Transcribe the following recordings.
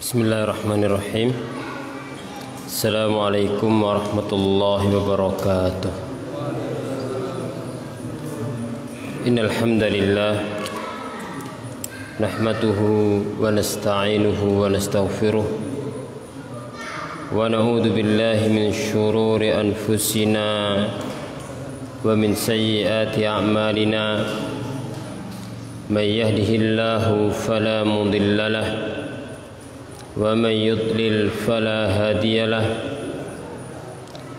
Bismillahirrahmanirrahim. Assalamualaikum warahmatullahi wabarakatuh. Innal hamdalillah nahmaduhu wa nasta'inuhu wa nastaghfiruh wa na'udzu billahi min syururi anfusina wa min sayyiati a'malina. May yahdihillahu fala mudilla lahu ومن يضلل فلا هادي له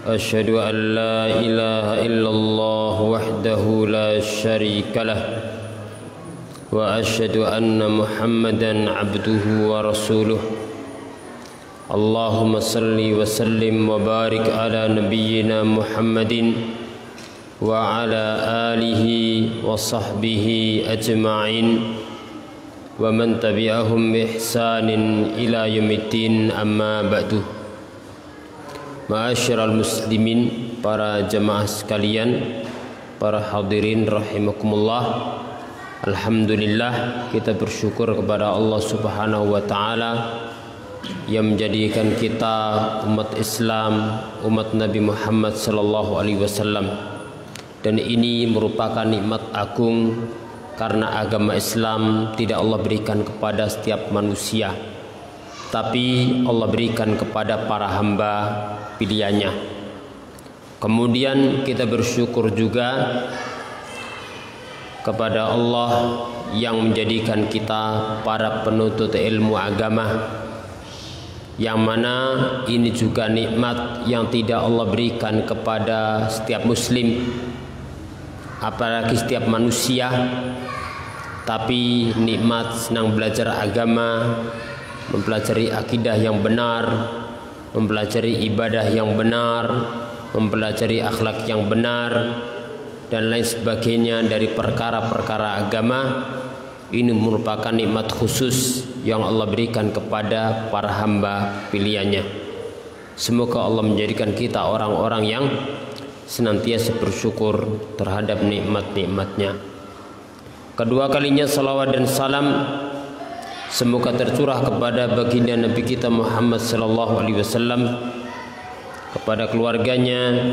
أشهد أن لا إله إلا الله وحده لا شريك له وأشهد أن محمدا عبده ورسوله اللهم صل وسلم وبارك على نبينا محمد وعلى آله وصحبه أجمعين ومن tabi'ahum bi ihsanin ila yaumiddin, amma ba'du. Ma'asyiral muslimin, para jamaah sekalian, para hadirin rahimakumullah. Alhamdulillah, kita bersyukur kepada Allah Subhanahu wa taala yang menjadikan kita umat Islam, umat Nabi Muhammad sallallahu alaihi wasallam. Dan ini merupakan nikmat agung, karena agama Islam tidak Allah berikan kepada setiap manusia, tapi Allah berikan kepada para hamba pilihannya. Kemudian kita bersyukur juga kepada Allah yang menjadikan kita para penuntut ilmu agama, yang mana ini juga nikmat yang tidak Allah berikan kepada setiap muslim, apalagi setiap manusia. Tapi nikmat senang belajar agama, mempelajari akidah yang benar, mempelajari ibadah yang benar, mempelajari akhlak yang benar, dan lain sebagainya dari perkara-perkara agama. Ini merupakan nikmat khusus yang Allah berikan kepada para hamba pilihannya. Semoga Allah menjadikan kita orang-orang yang senantiasa bersyukur terhadap nikmat-nikmatnya. Kedua kalinya salawat dan salam semoga tercurah kepada baginda Nabi kita Muhammad sallallahu alaihi wasallam, kepada keluarganya,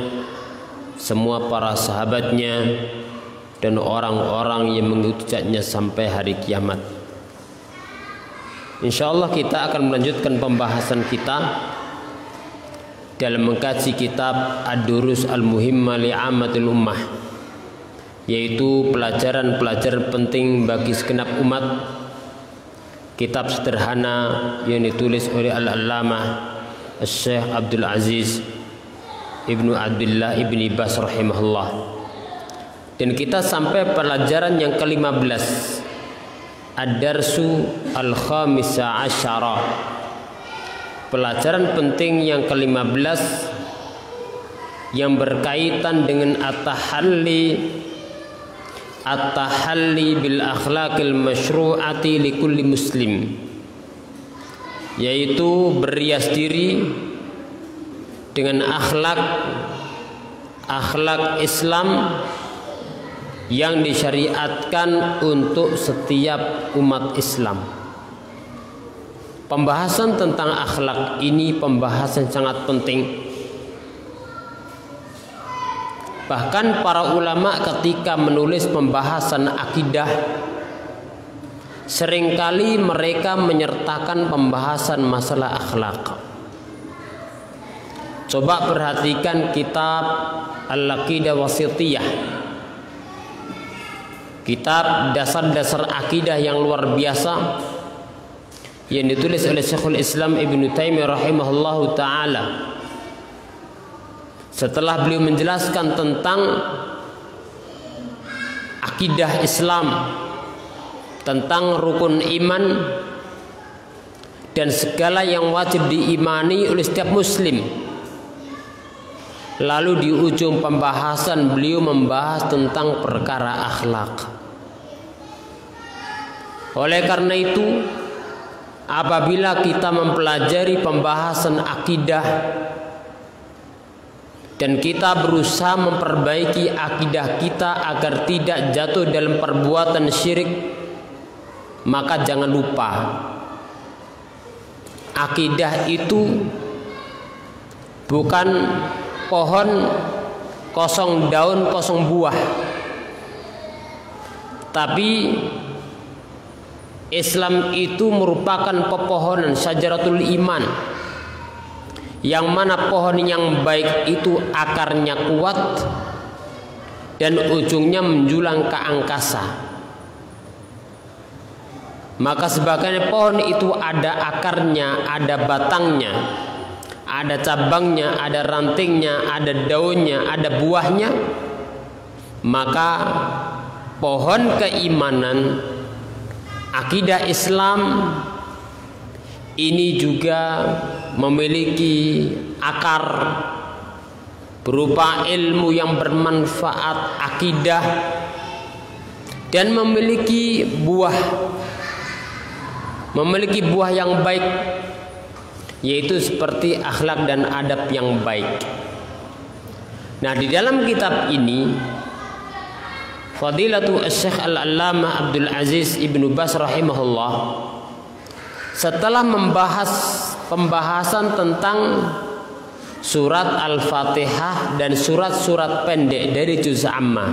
semua para sahabatnya, dan orang-orang yang mengikutinya sampai hari kiamat. Insyaallah kita akan melanjutkan pembahasan kita dalam mengkaji kitab Ad-Durus Al-Muhimmah Li'amatil Ummah, yaitu pelajaran-pelajaran penting bagi segenap umat. Kitab sederhana yang ditulis oleh Al-Allamah Syekh Abdul Aziz Ibnu Abdullah Ibni Bas rahimahullah. Dan kita sampai pelajaran yang ke-15, Ad-Darsu Al-Khamisa Asyara, pelajaran penting yang ke-15 yang berkaitan dengan at-tahalli bil akhlaqil masyru'ati li kulli muslim, yaitu berhias diri dengan akhlak Islam yang disyariatkan untuk setiap umat Islam. Pembahasan tentang akhlak ini pembahasan sangat penting. Bahkan para ulama ketika menulis pembahasan akidah, seringkali mereka menyertakan pembahasan masalah akhlak. Coba perhatikan kitab Al-Aqidah Wasithiyah, kitab dasar-dasar akidah yang luar biasa yang ditulis oleh Syekhul Islam Ibnu Taimiyah rahimahullahu ta'ala. Setelah beliau menjelaskan tentang akidah Islam, tentang rukun iman, dan segala yang wajib diimani oleh setiap muslim, lalu di ujung pembahasan beliau membahas tentang perkara akhlak. Oleh karena itu, apabila kita mempelajari pembahasan akidah dan kita berusaha memperbaiki akidah kita agar tidak jatuh dalam perbuatan syirik, maka jangan lupa akidah itu bukan pohon kosong daun kosong buah, tapi Islam itu merupakan pepohonan syajaratul iman, yang mana pohon yang baik itu akarnya kuat dan ujungnya menjulang ke angkasa. Maka sebagian pohon itu ada akarnya, ada batangnya, ada cabangnya, ada rantingnya, ada daunnya, ada buahnya. Maka pohon keimanan, akidah Islam ini juga memiliki akar berupa ilmu yang bermanfaat, akidah, dan memiliki buah yang baik, yaitu seperti akhlak dan adab yang baik. Nah, di dalam kitab ini Fadilatu Syekh Al-Allamah Abdul Aziz Ibnu Baz rahimahullah, setelah membahas pembahasan tentang surat Al-Fatihah dan surat-surat pendek dari juz amma.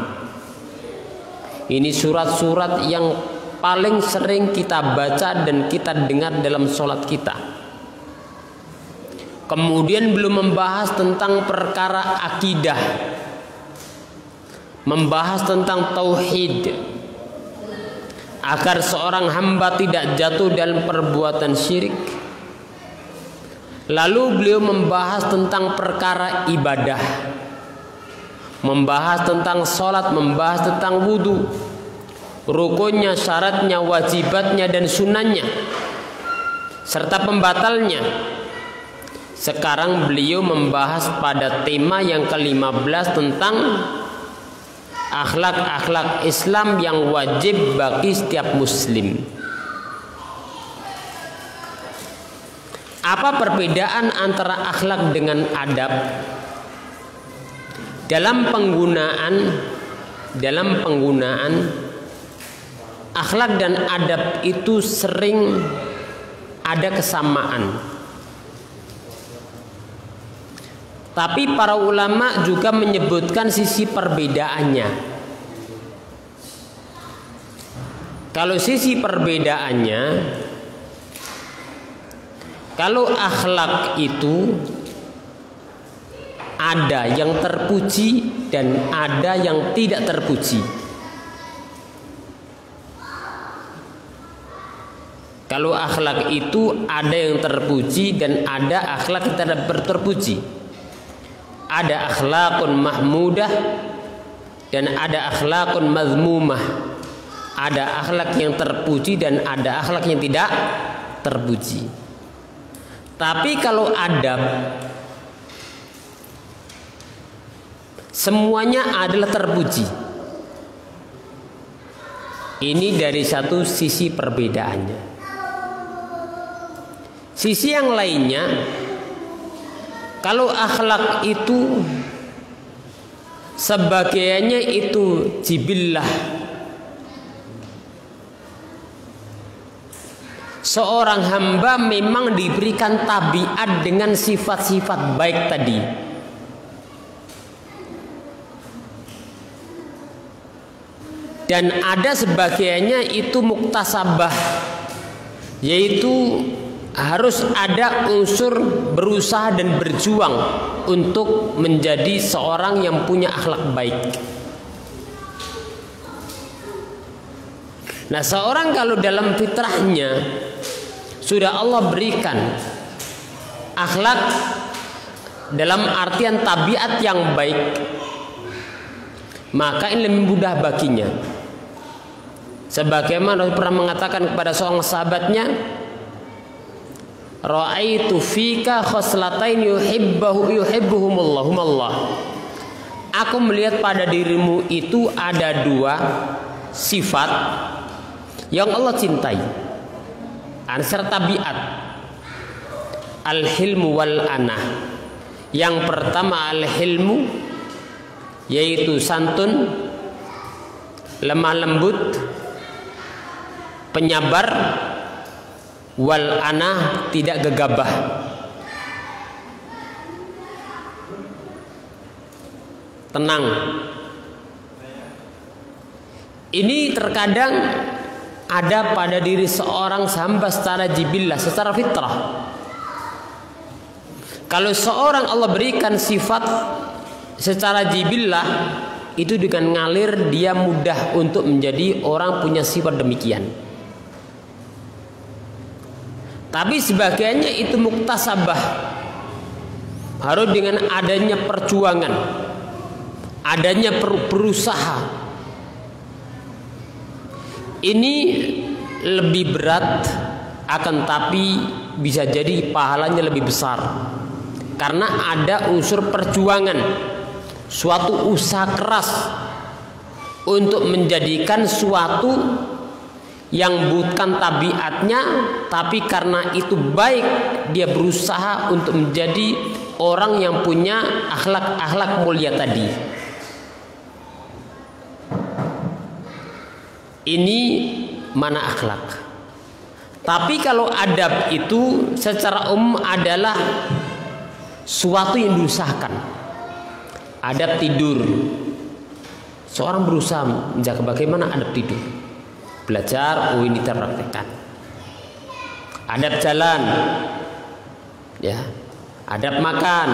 Ini surat-surat yang paling sering kita baca dan kita dengar dalam sholat kita. Kemudian belum membahas tentang perkara akidah, membahas tentang tauhid, agar seorang hamba tidak jatuh dalam perbuatan syirik. Lalu beliau membahas tentang perkara ibadah, membahas tentang sholat, membahas tentang wudhu, rukunnya, syaratnya, wajibatnya, dan sunannya, serta pembatalnya. Sekarang beliau membahas pada tema yang ke-15 tentang akhlak-akhlak Islam yang wajib bagi setiap muslim. Apa perbedaan antara akhlak dengan adab? Dalam penggunaan akhlak dan adab itu sering ada kesamaan. Tapi para ulama juga menyebutkan sisi perbedaannya. Kalau sisi perbedaannya, kalau akhlak itu ada yang terpuji dan ada yang tidak terpuji. Kalau akhlak itu ada yang terpuji dan ada akhlak yang tidak terpuji. Ada akhlakun mahmudah dan ada akhlakun mazmumah. Ada akhlak yang terpuji dan ada akhlak yang tidak terpuji. Tapi kalau adab, semuanya adalah terpuji. Ini dari satu sisi perbedaannya. Sisi yang lainnya, kalau akhlak itu sebagiannya itu jibillah. Seorang hamba memang diberikan tabiat dengan sifat-sifat baik tadi. Dan ada sebagiannya itu muktasabah, yaitu harus ada unsur berusaha dan berjuang untuk menjadi seorang yang punya akhlak baik. Nah, seorang kalau dalam fitrahnya sudah Allah berikan akhlak dalam artian tabiat yang baik, maka ini lebih mudah baginya. Sebagaimana pernah mengatakan kepada seorang sahabatnya, ra'aitu fika khoslatain yuhibbuhumullah. Aku melihat pada dirimu itu ada dua sifat yang Allah cintai. Ansar tabiat, al-hilmu wal anah. Yang pertama al-hilmu, yaitu santun, lemah lembut, penyabar, wal anah, tidak gegabah. Tenang. Ini terkadang ada pada diri seorang hamba secara jibillah, secara fitrah. Kalau seorang Allah berikan sifat secara jibillah, itu dengan ngalir dia mudah untuk menjadi orang punya sifat demikian. Tapi sebagiannya itu muktasabah, harus dengan adanya perjuangan, adanya berusaha. Ini lebih berat, akan tapi bisa jadi pahalanya lebih besar karena ada unsur perjuangan, suatu usaha keras untuk menjadikan suatu yang bukan tabiatnya, tapi karena itu baik dia berusaha untuk menjadi orang yang punya akhlak mulia tadi. Ini mana akhlak. Tapi kalau adab itu secara umum adalah suatu yang diusahakan. Adab tidur, seorang berusaha menjaga bagaimana adab tidur. Belajar, ini terpraktekkan. Adab jalan, ya, adab makan,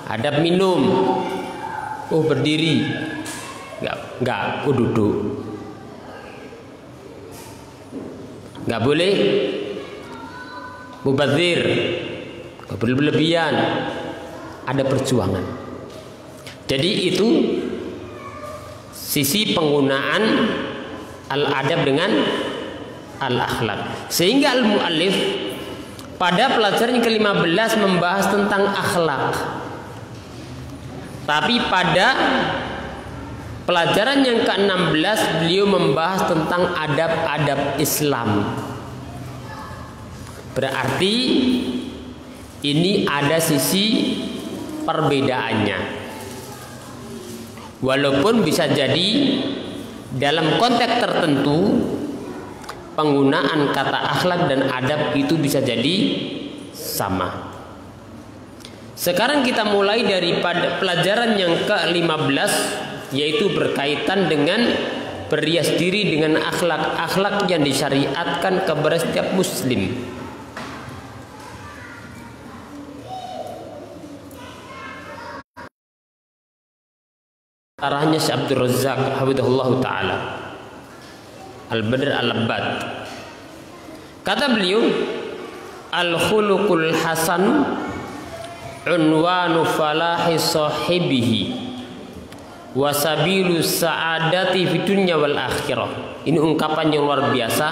adab minum. Berdiri, enggak, duduk. Nggak boleh mubazir, nggak boleh berlebihan, ada perjuangan. Jadi itu sisi penggunaan al-adab dengan al-akhlak. Sehingga al-muallif pada pelajaran yang ke-15 membahas tentang akhlak. Tapi pada pelajaran yang ke-16 beliau membahas tentang adab-adab Islam. Berarti ini ada sisi perbedaannya. Walaupun bisa jadi dalam konteks tertentu penggunaan kata akhlak dan adab itu bisa jadi sama. Sekarang kita mulai dari pelajaran yang ke-15, yaitu berkaitan dengan berhias diri dengan akhlak-akhlak yang disyariatkan kepada setiap muslim. Arahnya Syekh Abdul Razzaq hafizahullah taala Al-Badr Al-Abbad. Kata beliau, al-khuluqul hasan unwanu falahi sahibihi wasabilu sa'adati fid dunya wal akhirah. Ini ungkapan yang luar biasa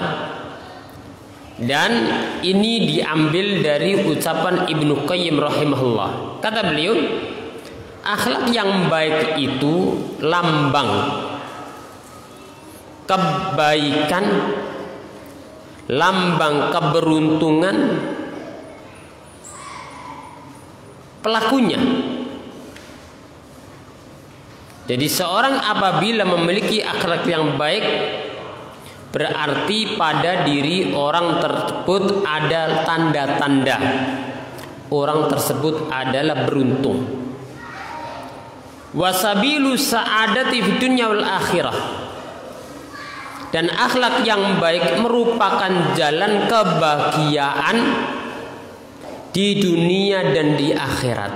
dan ini diambil dari ucapan Ibnu Qayyim rahimahullah. Kata beliau, akhlak yang baik itu lambang kebaikan, lambang keberuntungan pelakunya. Jadi seorang apabila memiliki akhlak yang baik, berarti pada diri orang tersebut ada tanda-tanda orang tersebut adalah beruntung. Wasabilu sa'adati fid dunya wal akhirah. Dan akhlak yang baik merupakan jalan kebahagiaan di dunia dan di akhirat.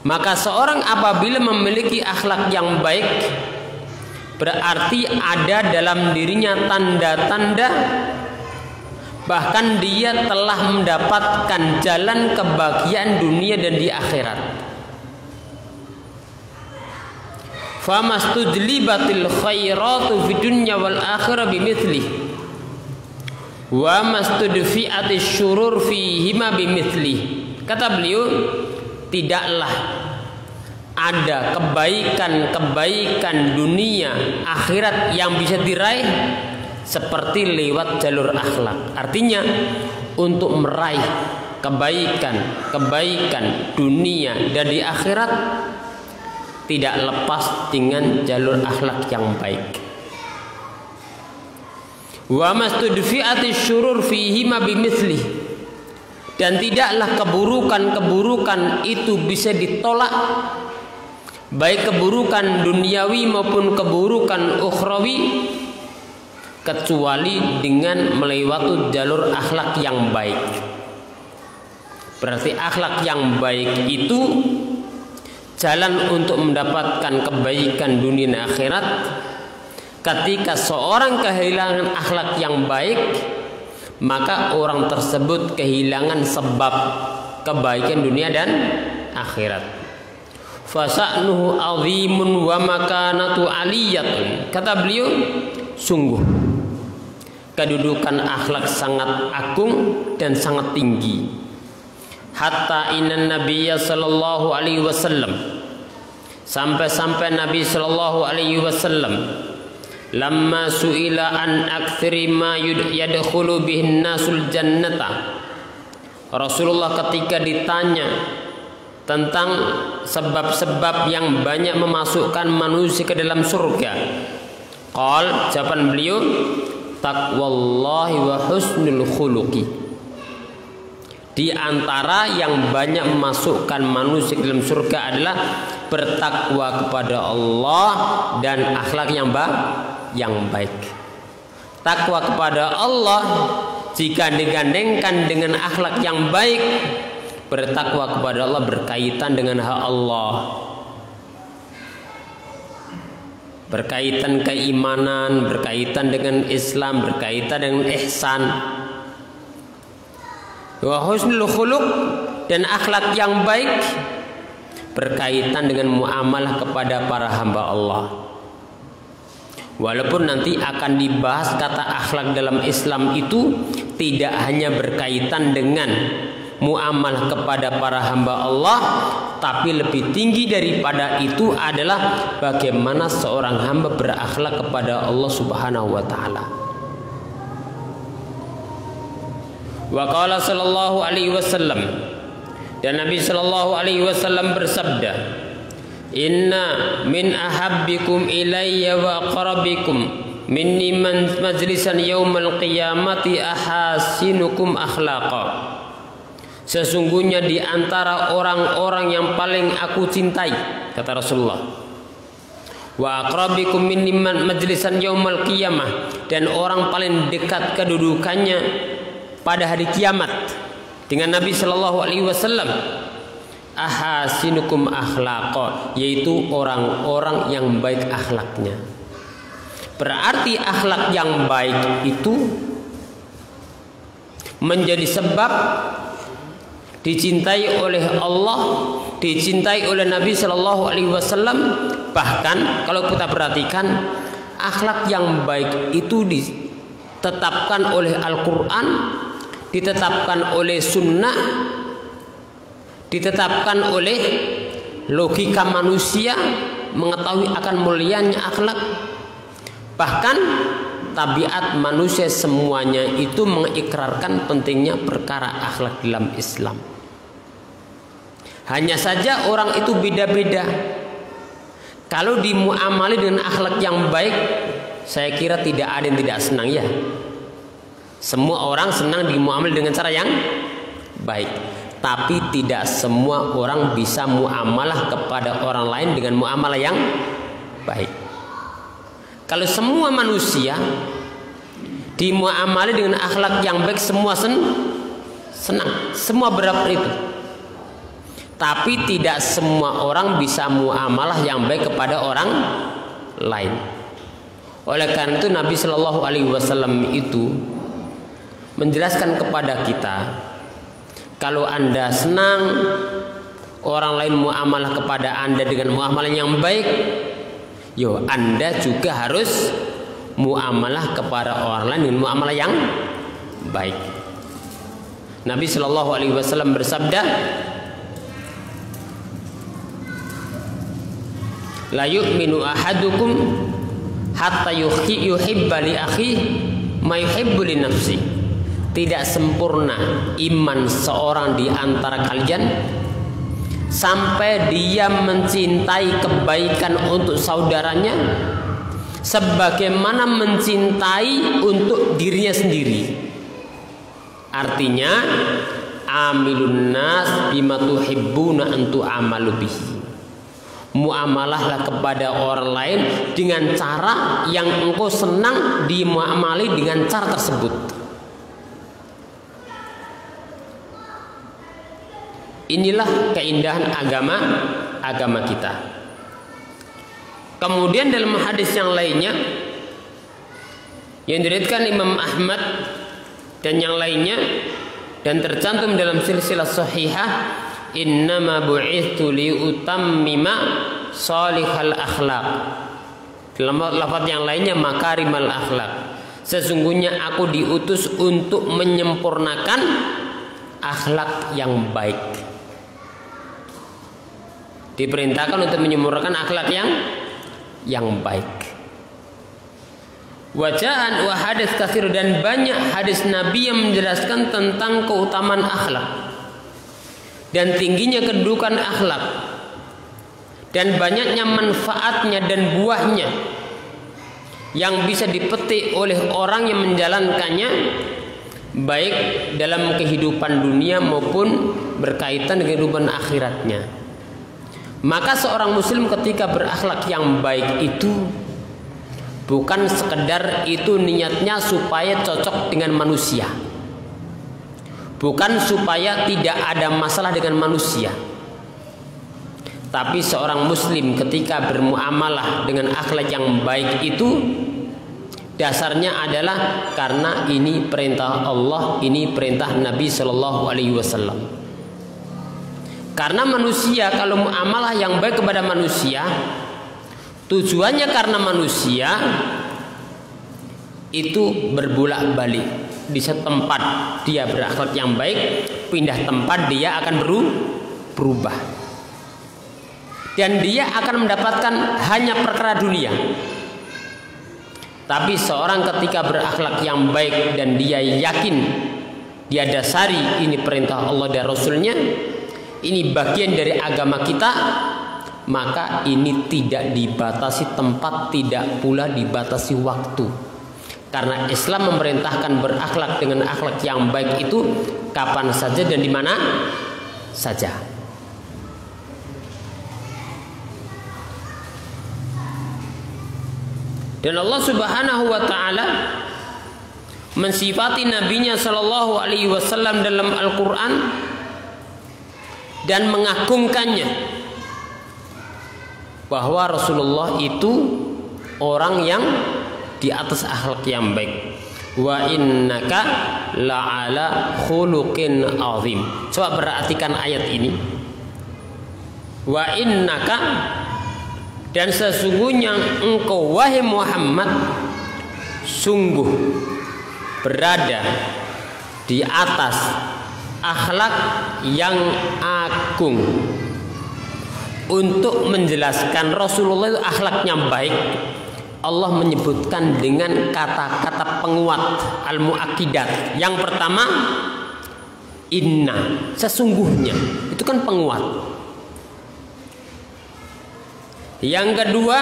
Maka seorang apabila memiliki akhlak yang baik, berarti ada dalam dirinya tanda-tanda bahkan dia telah mendapatkan jalan kebahagiaan dunia dan di akhirat. Famastujlibatil khairatu fid dunya wal akhirah bimithlihi wa mastudfi'atis syurur fihima bimithlihi. Kata beliau, tidaklah ada kebaikan-kebaikan dunia akhirat yang bisa diraih seperti lewat jalur akhlak. Artinya untuk meraih kebaikan dunia dan di akhirat tidak lepas dengan jalur akhlak yang baik. Wa mastudfi'atish syurur fihi ma bimithli, dan tidaklah keburukan-keburukan itu bisa ditolak, baik keburukan duniawi maupun keburukan ukhrawi, kecuali dengan melewati jalur akhlak yang baik. Berarti akhlak yang baik itu jalan untuk mendapatkan kebaikan dunia dan akhirat. Ketika seorang kehilangan akhlak yang baik, maka orang tersebut kehilangan sebab kebaikan dunia dan akhirat. Fasa'nuhu azimun wa makanatu aliyatun. Kata beliau, sungguh kedudukan akhlak sangat agung dan sangat tinggi. Hatta inna nabiyya sallallahu alaihi wasallam, sampai-sampai Nabi sallallahu alaihi wasallam lamma su'ila an aktsiri ma yadkhulu bihin nasul jannata, Rasulullah ketika ditanya tentang sebab-sebab yang banyak memasukkan manusia ke dalam surga, qal, jawaban beliau, taqwallahi wa husnul khuluqi. Di antara yang banyak memasukkan manusia ke dalam surga adalah bertakwa kepada Allah dan akhlak yang baik. Takwa kepada Allah jika digandengkan dengan akhlak yang baik, bertakwa kepada Allah berkaitan dengan hak Allah, berkaitan keimanan, berkaitan dengan Islam, berkaitan dengan ihsan. Wa husnul khuluq, dan akhlak yang baik berkaitan dengan muamalah kepada para hamba Allah. Walaupun nanti akan dibahas kata akhlak dalam Islam itu tidak hanya berkaitan dengan muamalah kepada para hamba Allah, tapi lebih tinggi daripada itu adalah bagaimana seorang hamba berakhlak kepada Allah Subhanahu wa taala. Wa qala sallallahu alaihi wasallam, dan Nabi sallallahu alaihi wasallam bersabda, inna min ahabbikum ilayya wa aqrabikum minni majlisan yaumal qiyamati ahasinukum akhlaqa. Sesungguhnya di antara orang-orang yang paling aku cintai, kata Rasulullah, wa aqrabikum minni majlisan yaumal qiyamah, dan orang paling dekat kedudukannya pada hari kiamat dengan Nabi sallallahu alaihi wasallam, ahasinukum akhlaqa, yaitu orang-orang yang baik akhlaknya. Berarti akhlak yang baik itu menjadi sebab dicintai oleh Allah, dicintai oleh Nabi sallallahu alaihi wasallam. Bahkan kalau kita perhatikan, akhlak yang baik itu ditetapkan oleh Al-Qur'an, ditetapkan oleh sunnah, ditetapkan oleh logika manusia mengetahui akan mulianya akhlak. Bahkan tabiat manusia semuanya itu mengikrarkan pentingnya perkara akhlak dalam Islam. Hanya saja orang itu beda-beda. Kalau dimuamali dengan akhlak yang baik, saya kira tidak ada yang tidak senang, ya. Semua orang senang dimuamali dengan cara yang baik. Tapi tidak semua orang bisa muamalah kepada orang lain dengan muamalah yang baik. Kalau semua manusia dimuamali dengan akhlak yang baik, semua senang, semua berapa itu. Tapi tidak semua orang bisa muamalah yang baik kepada orang lain. Oleh karena itu Nabi Shallallahu Alaihi Wasallam itu menjelaskan kepada kita, kalau Anda senang orang lain muamalah kepada Anda dengan muamalah yang baik, yo Anda juga harus muamalah kepada orang lain dengan muamalah yang baik. Nabi Shallallahu Alaihi Wasallam bersabda, la yu'minu ahadukum hatta yuhibba li akhihi ma yuhibbu li nafsi. Tidak sempurna iman seorang di antara kalian sampai dia mencintai kebaikan untuk saudaranya sebagaimana mencintai untuk dirinya sendiri. Artinya amilun nas bima tuhibbuna an tu'amalu bihi. Muamalahlah kepada orang lain dengan cara yang engkau senang dimuamali dengan cara tersebut. Inilah keindahan agama kita. Kemudian dalam hadis yang lainnya yang diriwayatkan Imam Ahmad dan yang lainnya dan tercantum dalam silsilah sahihah, innama bu'ithu liutammima salihal akhlaq. Dalam lafaz yang lainnya makarimal akhlaq. Sesungguhnya aku diutus untuk menyempurnakan akhlak yang baik. Diperintahkan untuk menyempurnakan akhlak yang baik. Wajaan wa hadis katsir, dan banyak hadis Nabi yang menjelaskan tentang keutamaan akhlak dan tingginya kedudukan akhlak dan banyaknya manfaatnya dan buahnya yang bisa dipetik oleh orang yang menjalankannya, baik dalam kehidupan dunia maupun berkaitan dengan kehidupan akhiratnya. Maka seorang muslim ketika berakhlak yang baik itu bukan sekedar itu niatnya supaya cocok dengan manusia, bukan supaya tidak ada masalah dengan manusia, tapi seorang muslim ketika bermuamalah dengan akhlak yang baik itu dasarnya adalah karena ini perintah Allah, ini perintah Nabi Shallallahu Alaihi Wasallam. Karena manusia kalau muamalah yang baik kepada manusia, tujuannya karena manusia itu berbolak-balik. Di satu tempat dia berakhlak yang baik, pindah tempat dia akan berubah. Dan dia akan mendapatkan hanya perkara dunia. Tapi seorang ketika berakhlak yang baik dan dia yakin, dia dasari ini perintah Allah dan Rasulnya, ini bagian dari agama kita, maka ini tidak dibatasi tempat, tidak pula dibatasi waktu. Karena Islam memerintahkan berakhlak dengan akhlak yang baik itu kapan saja dan di mana saja. Dan Allah Subhanahu wa taala mensifati nabinya sallallahu alaihi wasallam dalam Al-Qur'an dan mengagungkannya, bahwa Rasulullah itu orang yang di atas akhlak yang baik. Wa innaka la'ala khuluqin azim. Coba perhatikan ayat ini. Wa innaka, dan sesungguhnya engkau wahai Muhammad sungguh berada di atas akhlak yang agung. Untuk menjelaskan Rasulullah itu akhlaknya baik, Allah menyebutkan dengan kata-kata penguat al-mu'akkidat. Yang pertama, inna, sesungguhnya, itu kan penguat. Yang kedua,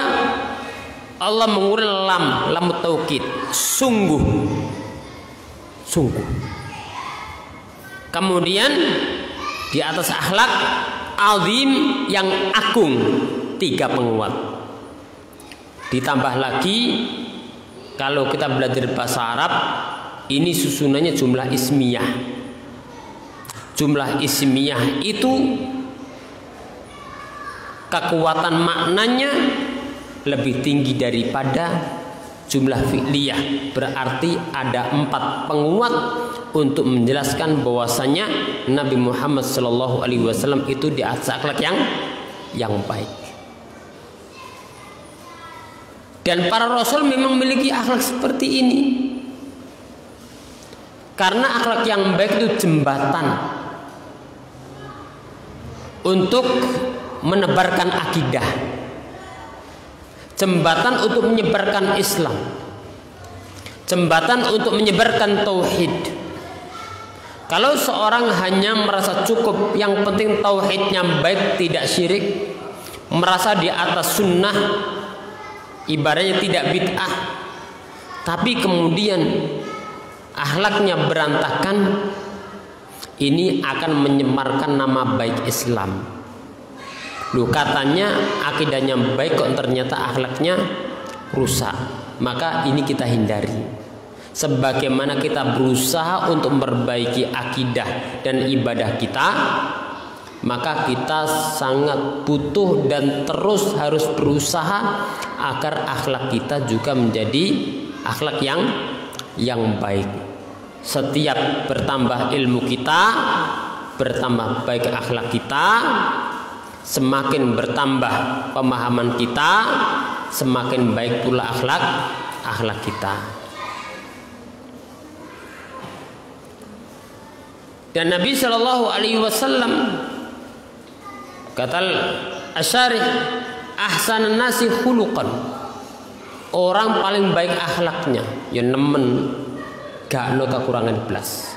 Allah mengurangi lam taukid, sungguh, sungguh. Kemudian di atas akhlak azim yang agung, 3 penguat. Ditambah lagi kalau kita belajar bahasa Arab, ini susunannya jumlah ismiyah. Jumlah ismiyah itu kekuatan maknanya lebih tinggi daripada jumlah fi'liyah. Berarti ada 4 penguat untuk menjelaskan bahwasanya Nabi Muhammad SAW itu di atas akhlak yang baik. Dan para rasul memang memiliki akhlak seperti ini. Karena akhlak yang baik itu jembatan untuk menebarkan akidah, jembatan untuk menyebarkan Islam, jembatan untuk menyebarkan tauhid. Kalau seorang hanya merasa cukup, yang penting tauhidnya baik, tidak syirik, merasa di atas sunnah, ibadahnya tidak bid'ah, tapi kemudian akhlaknya berantakan, ini akan menyemarkan nama baik Islam. Loh, katanya akidahnya baik kok ternyata akhlaknya rusak. Maka ini kita hindari. Sebagaimana kita berusaha untuk memperbaiki akidah dan ibadah kita, maka kita sangat butuh dan terus harus berusaha agar akhlak kita juga menjadi akhlak yang baik. Setiap bertambah ilmu kita, bertambah baik akhlak kita, semakin bertambah pemahaman kita, semakin baik pula akhlak kita. Dan Nabi Shallallahu Alaihi Wasallam kata Asyarih, ahsanan nasi khuluqan, orang paling baik akhlaknya, ya nemen gak no kekurangan belas.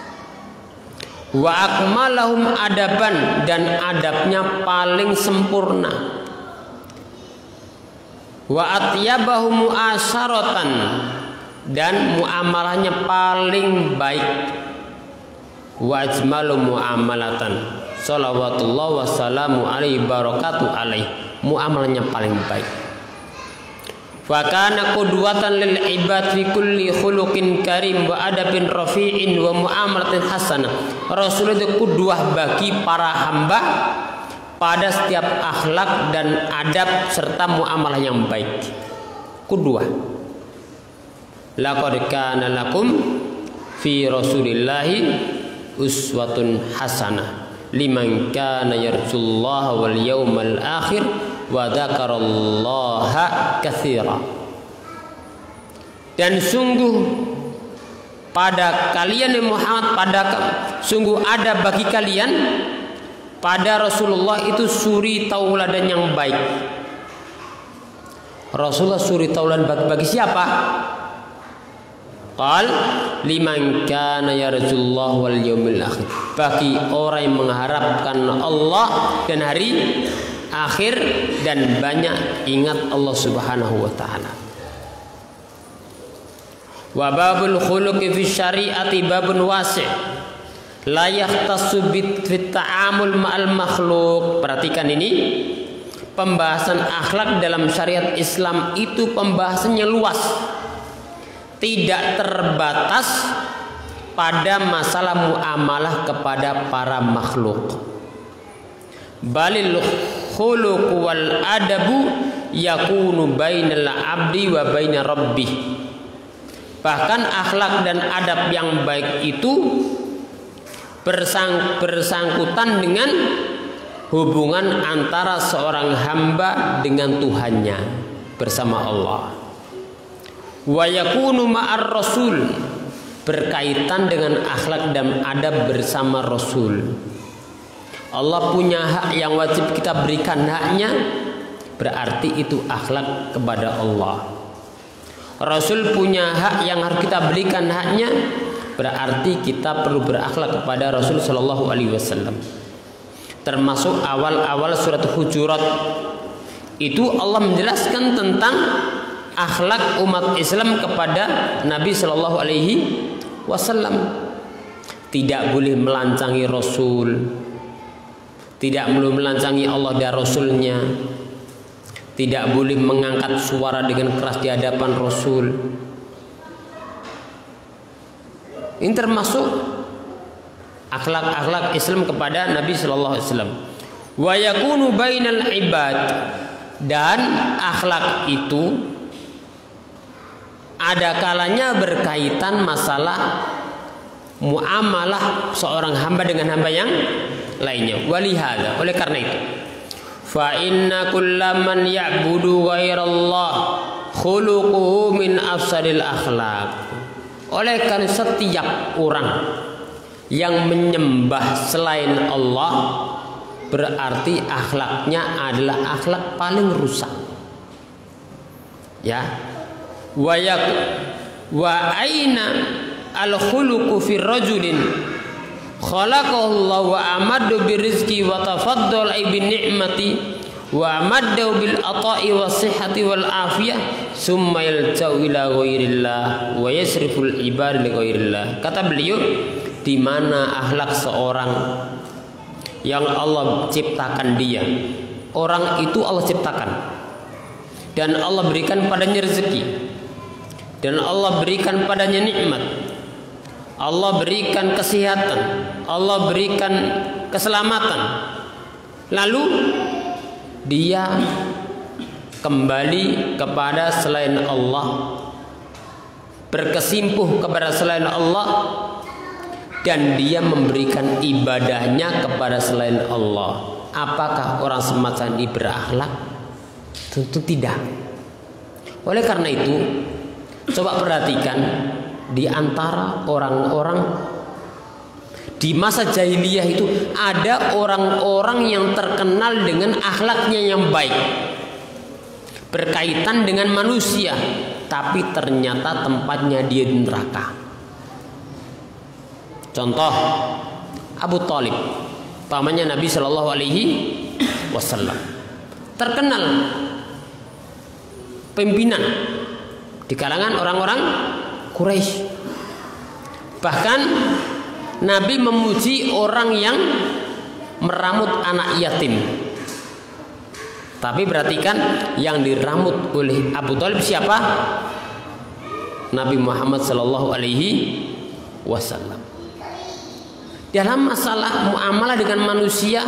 Wa akmalahum adaban, dan adabnya paling sempurna. Wa atyabahum muasyaratan, dan muamalahnya paling baik. Wa ajmalu muamalatan, salawatullah wassalamu alaihi barakatuh alaihi, muamalahnya paling baik. Wa kana qudwatan lil ibad fi kulli khuluqin karim wa adabin rafi'in wa muamalatin hasanah. Rasul itu qudwah bagi para hamba pada setiap akhlak dan adab serta muamalah yang baik. Qudwah. Laqad kana lakum fi rasulillahi uswatun hasanah liman kana yarjullaha wal yawmal akhir wa dzakarallaha katsira. Dan sungguh pada kalian Muhammad, sungguh ada bagi kalian pada Rasulullah itu suri tauladan yang baik. Rasulullah suri tauladan bagi siapa? Qal liman kana yarjullah wal yaumil akhir, bagi orang yang mengharapkan Allah dan hari akhir dan banyak ingat Allah Subhanahu wa taala. Wa babul khuluqi fi syari'ati babun wasi', la yahtassu fit ta'amul ma'al makhluk. Perhatikan ini, pembahasan akhlak dalam syariat Islam itu pembahasannya luas, tidak terbatas pada masalah muamalah kepada para makhluk. Balil khuluq wal adabu yakunu bainal abdi wa baina rabbih. Bahkan akhlak dan adab yang baik itu bersangkutan dengan hubungan antara seorang hamba dengan Tuhannya bersama Allah. Wa yakunu ma'ar rasul, berkaitan dengan akhlak dan adab bersama Rasul. Allah punya hak yang wajib kita berikan haknya, berarti itu akhlak kepada Allah. Rasul punya hak yang harus kita berikan haknya, berarti kita perlu berakhlak kepada Rasul Shallallahu Alaihi Wasallam. Termasuk awal-awal surat Hujurat itu Allah menjelaskan tentang akhlak umat Islam kepada Nabi Shallallahu Alaihi Wasallam. Tidak boleh melancangi Rasul, tidak boleh melancangi Allah dan Rasulnya, tidak boleh mengangkat suara dengan keras di hadapan Rasul. Ini termasuk akhlak-akhlak Islam kepada Nabi Shallallahu Alaihi Wasallam. Wa yakunu bainal ibad, dan akhlak itu ada kalanya berkaitan masalah muamalah seorang hamba dengan hamba yang lainnya. Walihada, oleh karena itu, fa inna kullaman ya'budu ghairallah khuluquhu min afsadil akhlaq. Oleh karena setiap orang yang menyembah selain Allah, berarti akhlaknya adalah akhlak paling rusak. Ya. Wa aina al khuluqu fi rajulin khalaqahu Allah wa amadu bi rizqi wa tafaddala bi ni'mati wa maddahu bil ata'i was sihhati wal afiyah summa yalja'u ila ghairillah wa yasriful ibad li ghairillah. Kata beliau, di mana akhlak seorang yang Allah ciptakan dia, orang itu Allah ciptakan dan Allah berikan padanya rezeki dan Allah berikan padanya nikmat, Allah berikan kesehatan, Allah berikan keselamatan, lalu dia kembali kepada selain Allah, berkesimpuh kepada selain Allah, dan dia memberikan ibadahnya kepada selain Allah. Apakah orang semacam ini berakhlak? Tentu tidak. Oleh karena itu, coba perhatikan di antara orang-orang di masa jahiliyah itu ada orang-orang yang terkenal dengan akhlaknya yang baik berkaitan dengan manusia, tapi ternyata tempatnya dia di neraka. Contoh Abu Thalib, pamannya Nabi Shallallahu Alaihi Wasallam, terkenal pimpinan di kalangan orang-orang Quraisy. Bahkan Nabi memuji orang yang meramut anak yatim. Tapi perhatikan, yang diramut oleh Abu Thalib siapa? Nabi Muhammad Sallallahu Alaihi Wasallam. Dalam masalah muamalah dengan manusia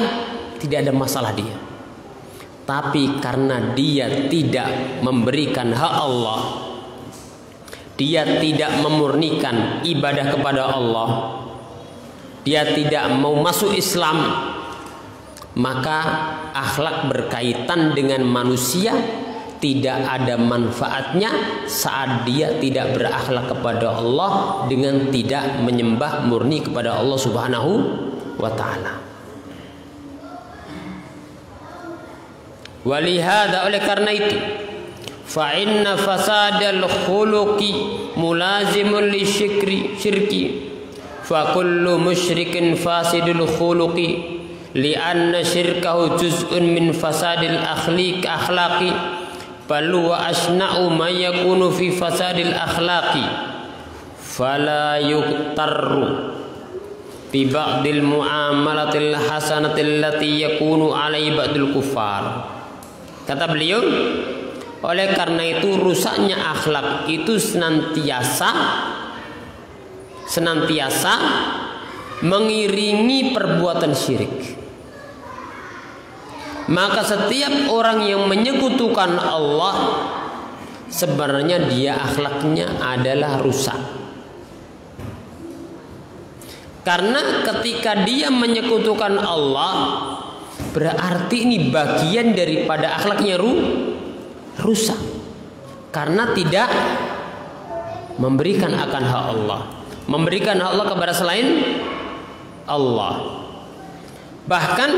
tidak ada masalah dia. Tapi karena dia tidak memberikan hak Allah, dia tidak memurnikan ibadah kepada Allah, dia tidak mau masuk Islam, maka akhlak berkaitan dengan manusia tidak ada manfaatnya saat dia tidak berakhlak kepada Allah dengan tidak menyembah murni kepada Allah Subhanahu wa ta'ala. Walihada, oleh karena itu, fa inna fasadal khuluqi mulazimun li syirki fa kullu musyrikin fasidul khuluqi li'anna syirkahu juz'un min fasadil akhlaqi bal wa asna'u ma yakunu fi fasadil akhlaqi fala yuqtarru bi ba'dil muamalatil hasanatil lati yakunu alai ba'dul kuffar. Kata beliau, oleh karena itu rusaknya akhlak itu senantiasa mengiringi perbuatan syirik. Maka setiap orang yang menyekutukan Allah sebenarnya dia akhlaknya adalah rusak. Karena ketika dia menyekutukan Allah, berarti ini bagian daripada akhlaknya rusak. Karena tidak memberikan akan hak Allah, memberikan hak Allah kepada selain Allah. Bahkan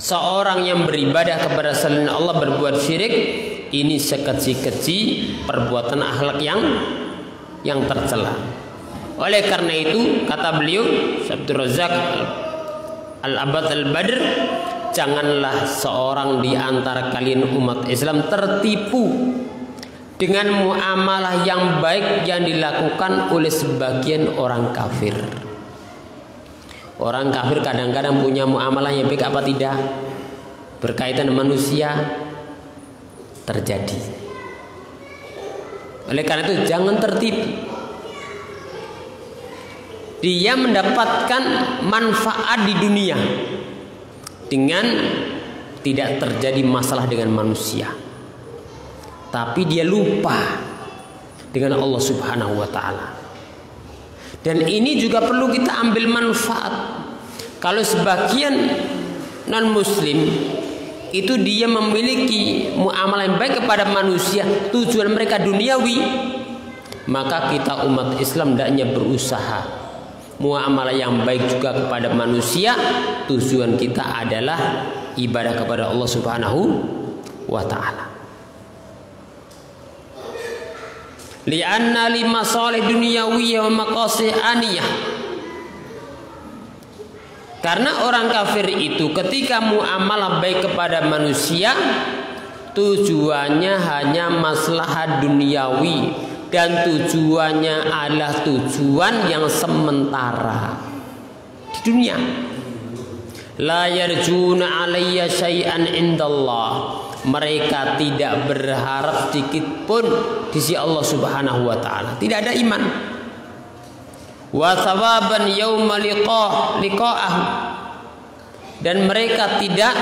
seorang yang beribadah kepada selain Allah berbuat syirik, ini sekecil-kecil perbuatan akhlak yang tercela. Oleh karena itu kata beliau Abdul Razak Al-Abad Al-Badr, janganlah seorang di antara kalian umat Islam tertipu dengan muamalah yang baik yang dilakukan oleh sebagian orang kafir. Orang kafir kadang-kadang punya muamalah yang baik apa tidak? Berkaitan dengan manusia terjadi. Oleh karena itu jangan tertipu. Dia mendapatkan manfaat di dunia dengan tidak terjadi masalah dengan manusia, tapi dia lupa dengan Allah Subhanahu wa ta'ala. Dan ini juga perlu kita ambil manfaat. Kalau sebagian non muslim itu dia memiliki muamalah yang baik kepada manusia, tujuan mereka duniawi, maka kita umat Islam hendaknya berusaha muamalah yang baik juga kepada manusia. Tujuan kita adalah ibadah kepada Allah Subhanahu wa ta'ala. Li'anna li masalih dunyawiyah wa maqasid aniyah. Karena orang kafir itu ketika muamalah baik kepada manusia, tujuannya hanya maslahat duniawi, dan tujuannya adalah tujuan yang sementara di dunia. La yarjuna alayya syai'an indallah. Mereka tidak berharap sedikit pun di sisi Allah Subhanahu wa taala. Tidak ada iman. Wa thawaban yauma liqa'ahu. Dan mereka tidak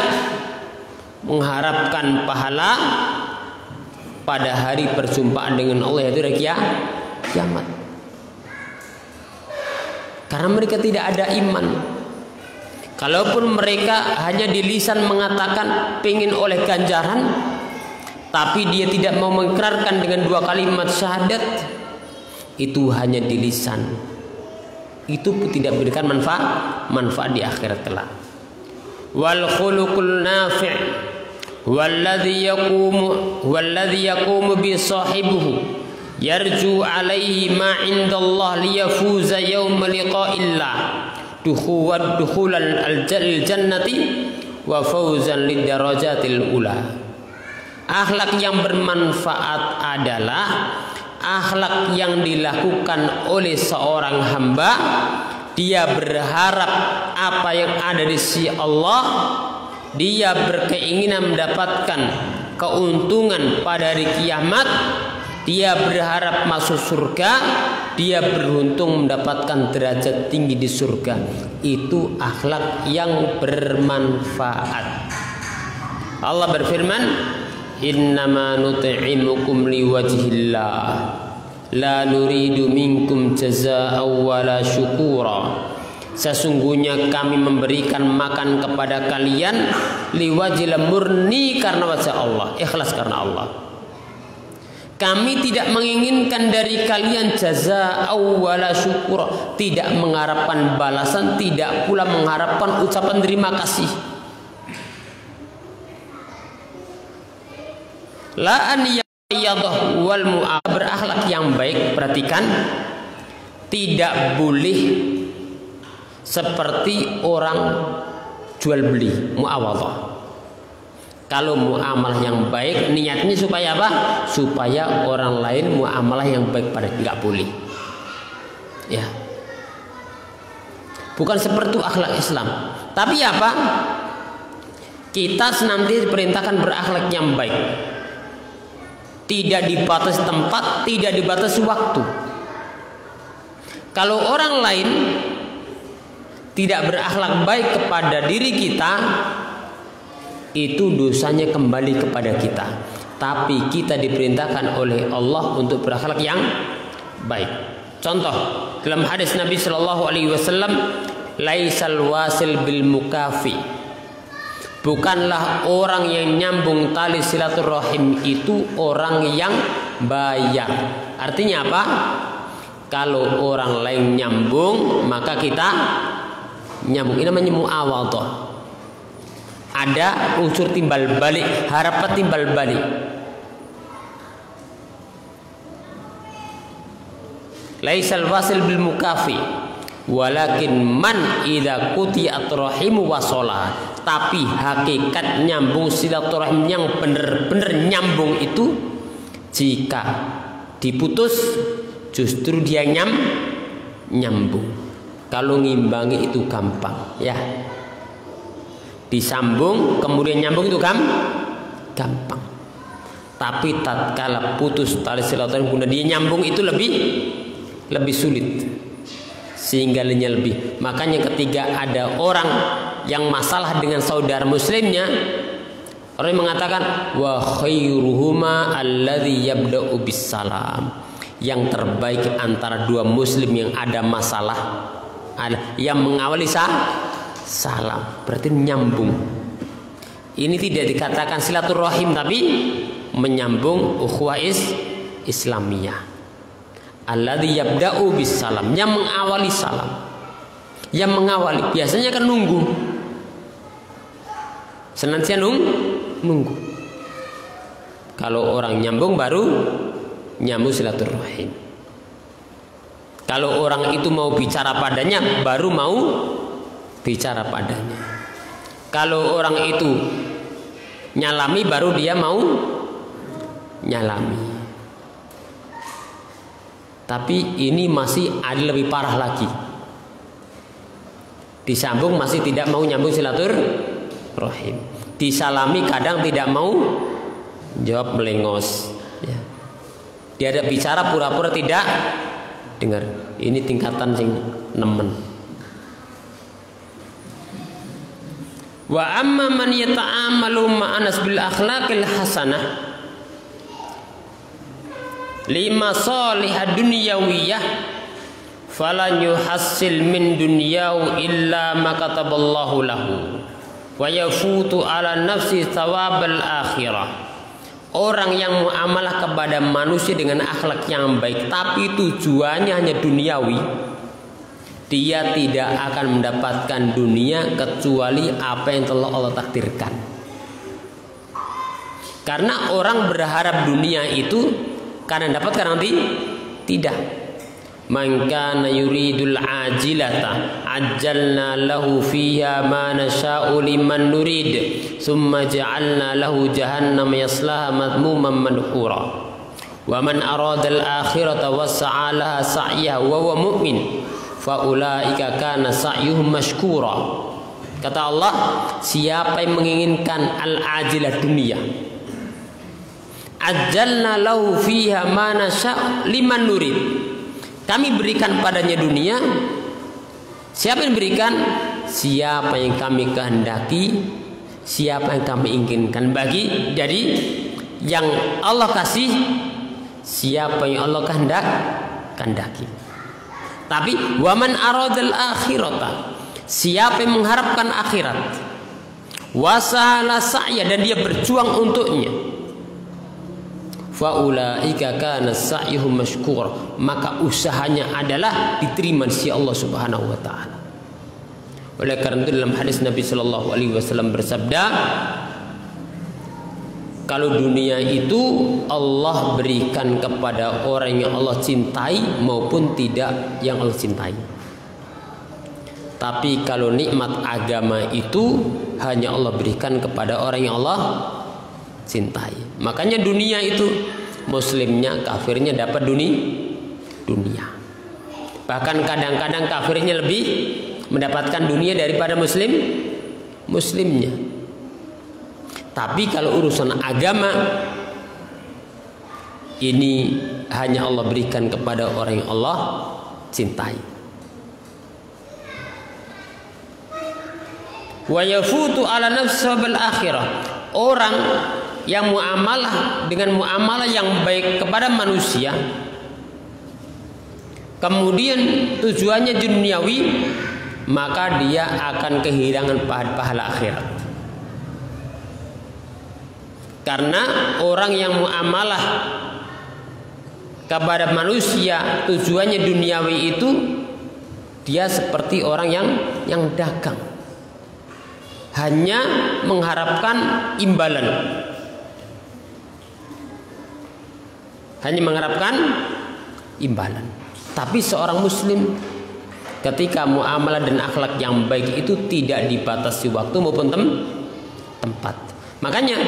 mengharapkan pahala pada hari perjumpaan dengan Allah, yaitu hari kiamat. Karena mereka tidak ada iman. Kalaupun mereka hanya di lisan mengatakan pengen oleh ganjaran, tapi dia tidak mau mengikrarkan dengan 2 kalimat syahadat, itu hanya di lisan. Itu tidak memberikan manfaat di akhirat kelak. Wal khuluqul nafi' walladhi yaqumu bi sahibihi yarju alaihi ma indallah liyafuza yawma liqa'illah dukhulan al-jannati wa fawzan lidarajatil ula. Akhlak yang bermanfaat adalah akhlak yang dilakukan oleh seorang hamba. Dia berharap apa yang ada di sisi Allah. Dia berkeinginan mendapatkan keuntungan pada hari kiamat. Dia berharap masuk surga. Dia beruntung mendapatkan derajat tinggi di surga. Itu akhlak yang bermanfaat. Allah berfirman, innama nut'imukum liwajhillah la nuridu minkum jazaa'an wala syukura. Sesungguhnya kami memberikan makan kepada kalian liwajhillah, murni karena wajah Allah, ikhlas karena Allah. Kami tidak menginginkan dari kalian jazaa'an wala syukura, tidak mengharapkan balasan, tidak pula mengharapkan ucapan terima kasih. La an yadah wal mu'ah, berakhlak yang baik. Perhatikan, tidak boleh seperti orang jual beli, muawadhah. Kalau muamalah yang baik, niatnya supaya apa? Supaya orang lain muamalah yang baik pada, nggak boleh. Ya, bukan seperti akhlak Islam. Tapi apa? Kita senantiasa diperintahkan berakhlak yang baik. Tidak dibatasi tempat, tidak dibatasi waktu. Kalau orang lain tidak berakhlak baik kepada diri kita, itu dosanya kembali kepada kita. Tapi kita diperintahkan oleh Allah untuk berakhlak yang baik. Contoh dalam hadis Nabi Shallallahu Alaihi Wasallam, laisal wasil bil mukafi, bukanlah orang yang nyambung tali silaturahim itu orang yang bayar. Artinya apa? Kalau orang lain nyambung, maka kita nyambung. Ini namanya muawadhah. Ada unsur timbal balik, harapan timbal balik. Laisal wasil bil mukafi, walakin man idza qutiyat rahimu wasola. Tapi hakikat nyambung silaturahim yang benar-benar nyambung itu, jika diputus justru dia nyambung. Kalau ngimbangi itu gampang, ya. Disambung kemudian nyambung itu gampang. Tapi tatkala putus tali silaturahim kemudian dia nyambung itu lebih sulit, sehingga lenyap lebih. Makanya ketika ada orang yang masalah dengan saudara muslimnya, orang yang mengatakan wa khairuhuma alladzi yabda'u bisalam, yang terbaik antara dua muslim yang ada masalah ada yang mengawali salam, berarti nyambung. Ini tidak dikatakan silaturahim, tapi menyambung ukhuwah Islamiyah. Alladzi yabda'u bisalam, yang mengawali salam. Yang mengawali biasanya kan nunggu. Senantiasa nunggu. Kalau orang nyambung baru nyambung silaturahim. Kalau orang itu mau bicara padanya baru mau bicara padanya. Kalau orang itu nyalami baru dia mau nyalami. Tapi ini masih ada lebih parah lagi. Disambung masih tidak mau nyambung silaturahim. Disalami kadang tidak mau jawab, melengos. Ya. Dia ada bicara pura-pura tidak dengar. Ini tingkatan sing nemen. Wa amma man yata'amalu ma'anas bil akhlaqil hasanah lima salihah dunyawiyah falan yuhassil min dunyahu illa ma kataballahu lahu wa yafutu ala nafsi thawabal akhirah. Orang yang muamalah kepada manusia dengan akhlak yang baik tapi tujuannya hanya duniawi, dia tidak akan mendapatkan dunia kecuali apa yang telah Allah takdirkan. Karena orang berharap dunia itu karena dapatkan nanti tidak. Man kana yuridul ajilata ajjalna lahu fiha ma nasha'u liman nurid summa ja'alna lahu jahannam yaslaha madmuman madhura wa man arada al-akhirata wassa'a laha sa'yaha wa huwa mu'min fa ulaika kana sa'yuhum mashkura. Kata Allah, siapa yang menginginkan al-ajilah dunia, ajjalna lahu fiha ma nasha'u liman nurid, kami berikan padanya dunia. Siapa yang berikan? Siapa yang kami kehendaki, siapa yang kami inginkan bagi. Jadi yang Allah kasih siapa yang Allah kehendaki. Tapi waman aradal akhirata, siapa yang mengharapkan akhirat, wasahala sa'ya, dan dia berjuang untuknya, faulaika kana sa'yuhum mashkur, maka usahanya adalah diterima di sisi Allah Subhanahu wa taala. Oleh karena itu dalam hadis Nabi sallallahu alaihi wasallam bersabda, kalau dunia itu Allah berikan kepada orang yang Allah cintai maupun tidak yang Allah cintai. Tapi kalau nikmat agama itu hanya Allah berikan kepada orang yang Allah cintai. Makanya dunia itu muslimnya, kafirnya dapat dunia. Bahkan kadang-kadang kafirnya lebih mendapatkan dunia daripada muslimnya. Tapi kalau urusan agama ini hanya Allah berikan kepada orang yang Allah cintai. Wa yafutu ala nafsi wal akhirah. Orang yang muamalah dengan muamalah yang baik kepada manusia, kemudian tujuannya duniawi, maka dia akan kehilangan pahala akhirat. Karena orang yang muamalah kepada manusia tujuannya duniawi itu, dia seperti orang yang dagang, hanya mengharapkan imbalan, Tapi seorang muslim ketika muamalah dan akhlak yang baik itu tidak dibatasi waktu maupun tempat. Makanya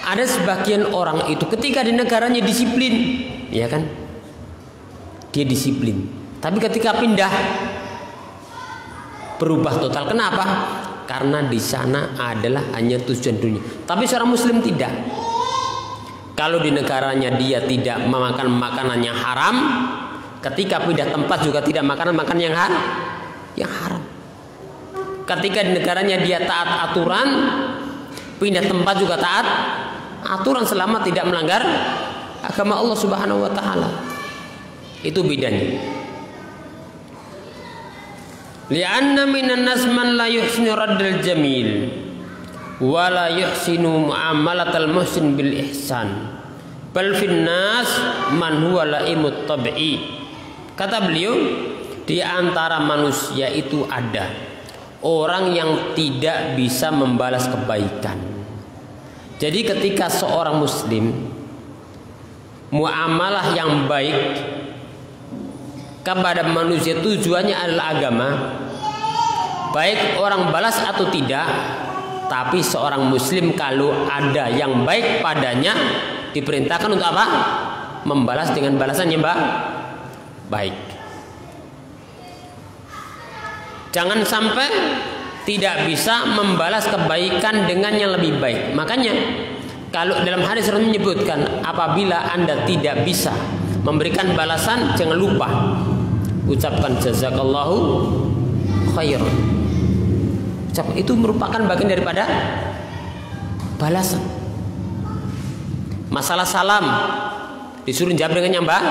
ada sebagian orang itu ketika di negaranya disiplin, ya kan? Dia disiplin. Tapi ketika pindah berubah total. Kenapa? Karena di sana adalah hanya tujuan dunia. Tapi seorang muslim tidak. Kalau di negaranya dia tidak memakan makanan yang haram, ketika pindah tempat juga tidak makan yang haram. Ketika di negaranya dia taat aturan, pindah tempat juga taat aturan selama tidak melanggar agama Allah Subhanahu wa taala. Itu bedanya. Li'anna minan nas man la yuhsinu raddal jamil wa la yuhsinu muamalatal muhsin bil ihsan. Bal fin nas man huwa laimut tab'i. Kata beliau, di antara manusia itu ada orang yang tidak bisa membalas kebaikan. Jadi ketika seorang muslim muamalah yang baik kepada manusia tujuannya adalah agama, baik orang balas atau tidak, tapi seorang muslim kalau ada yang baik padanya diperintahkan untuk apa? Membalas dengan balasan yang baik. Jangan sampai tidak bisa membalas kebaikan dengan yang lebih baik. Makanya kalau dalam hadis Rasul menyebutkan, apabila Anda tidak bisa memberikan balasan, jangan lupa ucapkan jazakallahu khairan. Itu merupakan bagian daripada balasan. Masalah salam disuruh jawab dengan yang baik.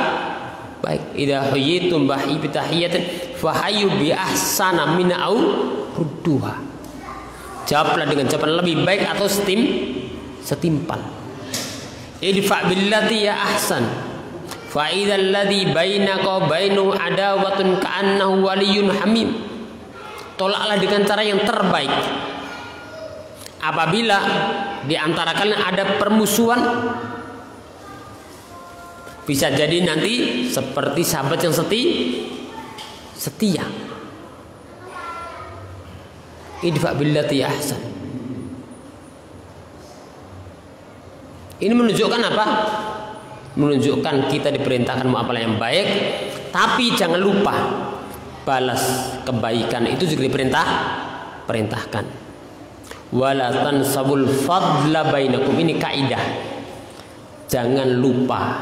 Idza hayyitum bi tahiyatin fahayyu bi ahsana min au rudduha. Jawablah dengan jawaban lebih baik atau setimpal. Idfa billati ya ahsan fa idzal ladzi bainaka wa bainahu adawatun ka'annahu waliyyun hamim. Tolaklah dengan cara yang terbaik. Apabila di antara kalian ada permusuhan, bisa jadi nanti seperti sahabat yang setia. Idfa billati ahsan. Ini menunjukkan apa? Menunjukkan kita diperintahkan muamalah yang baik, tapi jangan lupa balas kebaikan itu juga diperintahkan. Wala tansabul fadla bainakum, ini kaidah. Jangan lupa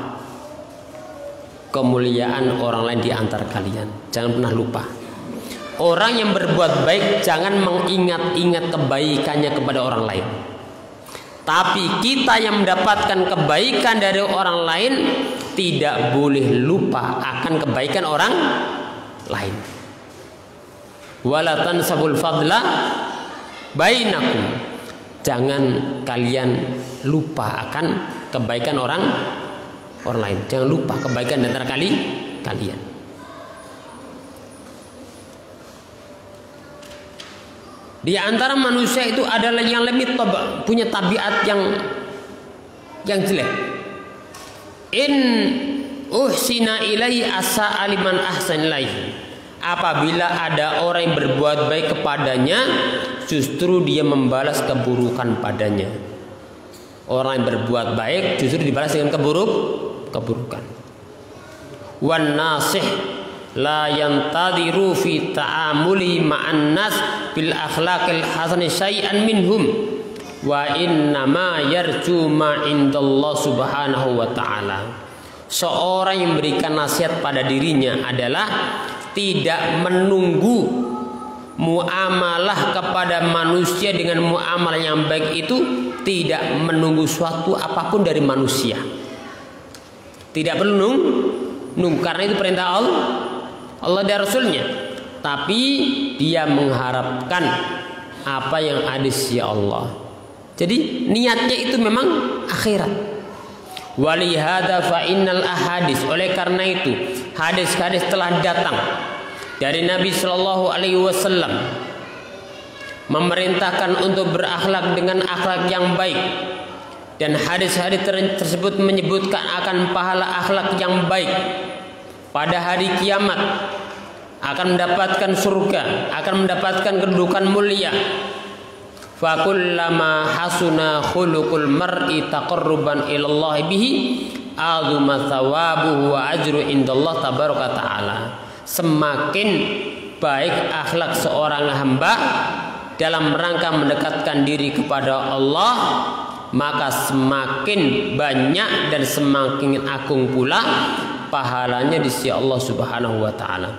kemuliaan orang lain di antara kalian. Jangan pernah lupa. Orang yang berbuat baik jangan mengingat-ingat kebaikannya kepada orang lain. Tapi kita yang mendapatkan kebaikan dari orang lain tidak boleh lupa akan kebaikan orang lain. Wala tansabul fadla bainakum. Jangan kalian lupa akan kebaikan orang lain. Jangan lupa kebaikan antara kalian. Di antara manusia itu adalah yang lebih punya tabiat yang jelek. In uhsina ilaihi asa aliman ahsan ilaihi. Apabila ada orang yang berbuat baik kepadanya, justru dia membalas keburukan padanya. Orang yang berbuat baik justru dibalas dengan keburukan. Wan nasih la yantadiru fi ta'amuli ma'an nas bil akhlaqil hasani syai'an minhum wa inna ma yarju ma indallah subhanahu wa ta'ala. Seorang yang memberikan nasihat pada dirinya adalah tidak menunggu muamalah kepada manusia dengan muamalah yang baik itu, tidak menunggu suatu apapun dari manusia. Tidak perlu nunggu karena itu perintah Allah dan Rasulnya. Tapi dia mengharapkan apa yang ada di sisi Allah. Jadi niatnya itu memang akhirat. Walihada fa innal ahadis, oleh karena itu hadis-hadis telah datang dari Nabi Shallallahu Alaihi Wasallam memerintahkan untuk berakhlak dengan akhlak yang baik, dan hadis-hadis tersebut menyebutkan akan pahala akhlak yang baik pada hari kiamat, akan mendapatkan surga, akan mendapatkan kedudukan mulia. Fakullama hasuna khuluqul mar'i taqarruban ilallah bihi azuma thawabuhu wa ajru indallah tabaraka ta'ala. Semakin baik akhlak seorang hamba dalam rangka mendekatkan diri kepada Allah, maka semakin banyak dan semakin agung pula pahalanya di sisi Allah Subhanahu wa taala.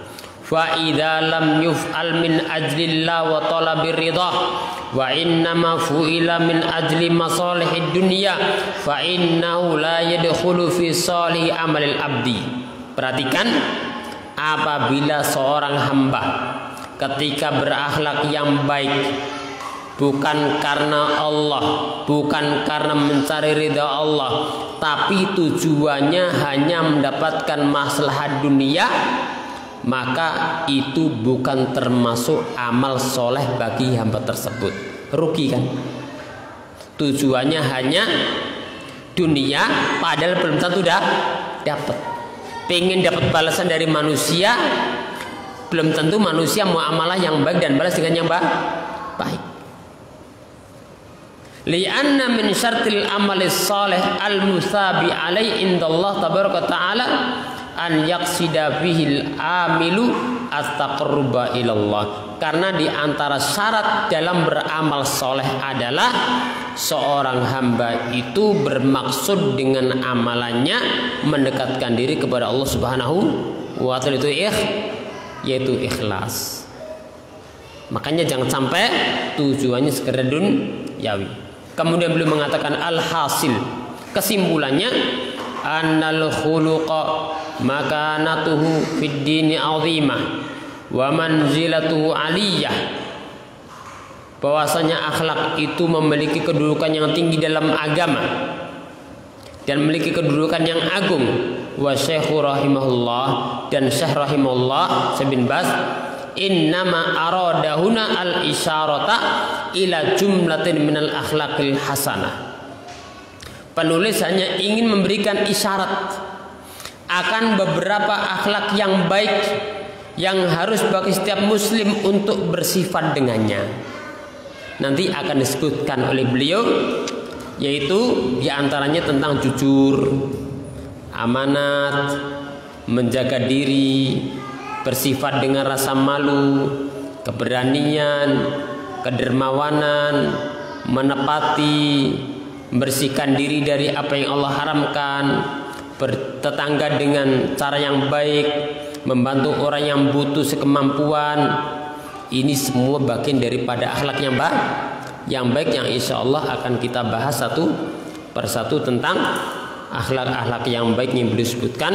Fa idza lam yuf'al min ajlillah wa talabir ridha wa innama fu'ila min ajli masalihid dunya fa innahu la yadkhulu fi salih amalil abdi. Perhatikan, apabila seorang hamba ketika berakhlak yang baik bukan karena Allah, bukan karena mencari ridha Allah, tapi tujuannya hanya mendapatkan maslahat dunia, maka itu bukan termasuk amal soleh bagi hamba tersebut. Rugi kan? Tujuannya hanya dunia, padahal belum tentu dapat. Pengen dapat balasan dari manusia, belum tentu manusia muamalah yang baik dan balas dengan yang baik. Li'anna min syartil amalis salih al-musabi alai indallah tabaraka ta'ala an yaqsida bihil amilu at-taqarruba ilallah. Karena di antara syarat dalam beramal soleh adalah seorang hamba itu bermaksud dengan amalannya mendekatkan diri kepada Allah Subhanahu wa ta'ala, yaitu ikhlas. Makanya jangan sampai tujuannya sekedar duniawi. Kemudian beliau mengatakan alhasil, kesimpulannya annal khuluqa makanatuhu fid dini azimah wa manzilatuhu aliyah. Bahwasanya akhlak itu memiliki kedudukan yang tinggi dalam agama dan memiliki kedudukan yang agung. Wa syekhu rahimahullah, dan syekh rahimahullah Syekh bin Baz innama aradahuna al isyarata ila jumlatin minal akhlaqil hasanah. Penulis hanya ingin memberikan isyarat akan beberapa akhlak yang baik yang harus bagi setiap muslim untuk bersifat dengannya. Nanti akan disebutkan oleh beliau, yaitu diantaranya tentang jujur, amanat, menjaga diri, bersifat dengan rasa malu, keberanian, kedermawanan, menepati, membersihkan diri dari apa yang Allah haramkan, bertetangga dengan cara yang baik, membantu orang yang butuh sekemampuan. Ini semua bagian daripada akhlak yang baik yang insya Allah akan kita bahas satu persatu tentang akhlak-akhlak yang baik yang beliau sebutkan.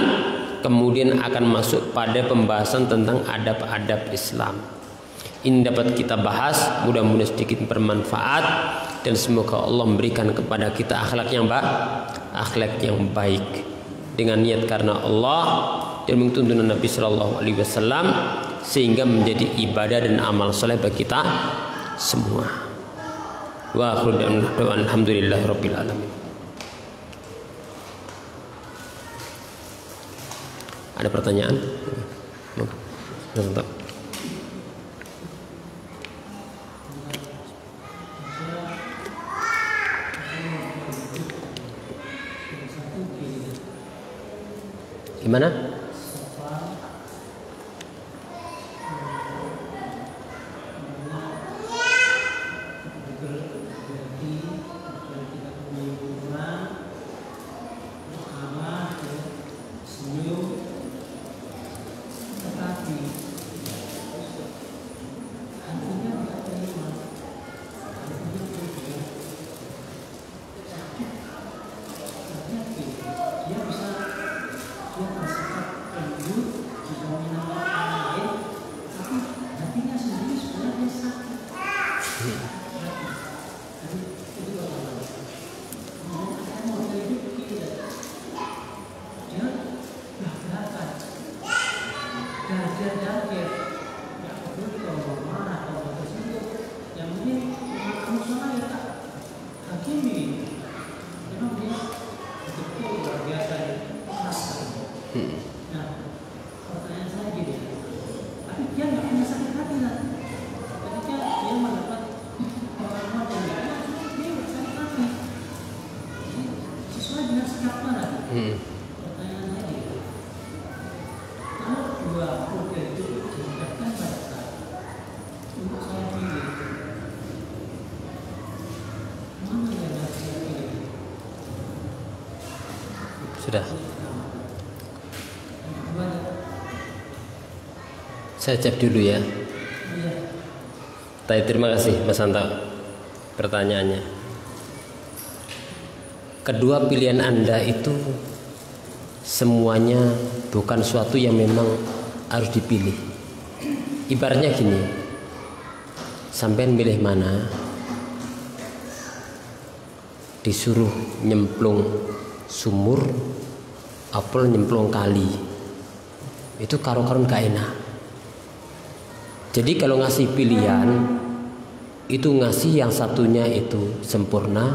Kemudian akan masuk pada pembahasan tentang adab-adab Islam. Ini dapat kita bahas, mudah-mudahan sedikit bermanfaat, dan semoga Allah memberikan kepada kita akhlak yang baik dengan niat karena Allah dan mengikuti Nabi Sallallahu Alaihi Wasallam, sehingga menjadi ibadah dan amal soleh bagi kita semua. Wa akhiru da'wana alhamdulillahirabbil alamin. Ada pertanyaan? Gimana? Sudah. Saya cek dulu ya. Terima kasih Mas Santo pertanyaannya. Kedua pilihan Anda itu semuanya bukan suatu yang memang harus dipilih. Ibaratnya gini, sampean milih mana? Disuruh nyemplung sumur apel nyemplung kali, itu karo-karon gak enak. Jadi kalau ngasih pilihan itu ngasih yang satunya itu sempurna,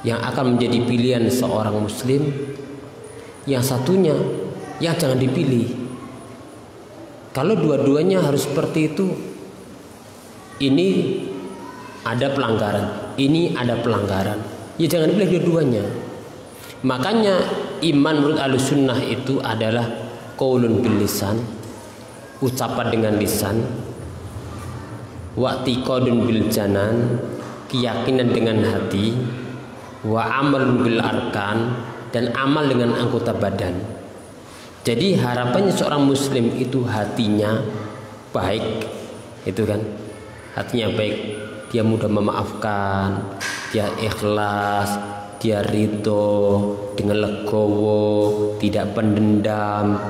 yang akan menjadi pilihan seorang muslim, yang satunya yang jangan dipilih. Kalau dua-duanya harus seperti itu, ini ada pelanggaran, ini ada pelanggaran. Ya jangan pilih dua-duanya. Makanya iman menurut Ahlussunnah itu adalah qaulun bil lisan, ucapan dengan lisan, wa'tiqadun bil janan, keyakinan dengan hati, wa amalun bil arkan, dan amal dengan anggota badan. Jadi harapannya seorang muslim itu hatinya baik, itu kan, hatinya baik, dia mudah memaafkan, dia ikhlas, dia ridho, dengan legowo, tidak pendendam,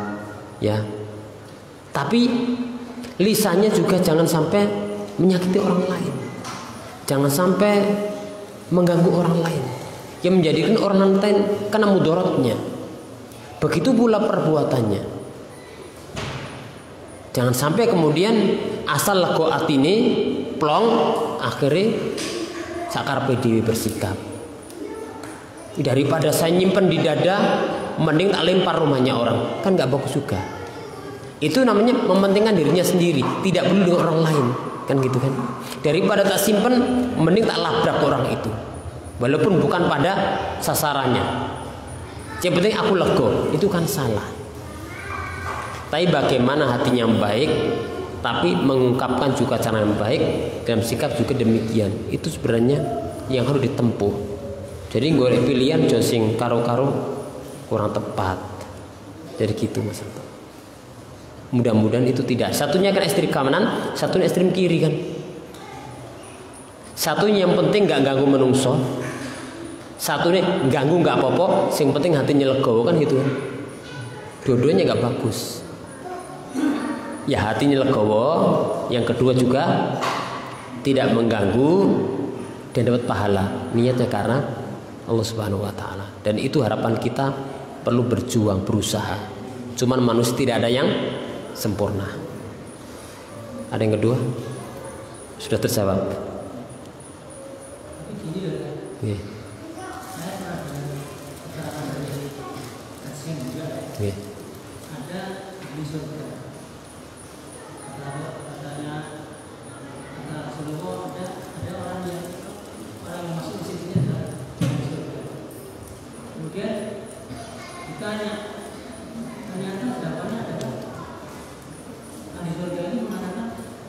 ya. Tapi lisannya juga jangan sampai menyakiti orang lain, jangan sampai mengganggu orang lain, yang menjadikan orang lain kena mudaratnya. Begitu pula perbuatannya. Jangan sampai kemudian asal lego atine plong, akhirnya sakarepe dhewe bersikap. Daripada saya nyimpen di dada, mending tak lempar rumahnya orang, kan nggak bagus juga. Itu namanya mementingkan dirinya sendiri, tidak perlu dengan orang lain, kan gitu kan. Daripada tak simpen, mending tak labrak orang itu, walaupun bukan pada sasarannya. Yang penting aku lego, itu kan salah. Tapi bagaimana hatinya yang baik, tapi mengungkapkan juga cara yang baik, dalam sikap juga demikian. Itu sebenarnya yang harus ditempuh. Jadi golek pilihan josing karo-karo kurang tepat. Jadi gitu Mas. Mudah-mudahan itu tidak. Satunya kan ekstrem kanan, satunya ekstrem kiri kan. Satunya yang penting nggak ganggu menungso, satunya ganggu nggak apa-apa, yang penting hatinya legowo kan gitu. Dua-duanya nggak bagus. Ya hatinya legowo, yang kedua juga tidak mengganggu dan dapat pahala. Niatnya karena Allah Subhanahu wa taala. Dan itu harapan kita, perlu berjuang, berusaha. Cuman manusia tidak ada yang sempurna. Ada yang kedua? Sudah terjawab. Yeah. Yeah. Ada di surga. Katanya kata Rasulullah ada orang yang masuk di sini adalah di surga. Kemudian ditanya, ternyata jawabannya adalah ahli surga ini mengatakan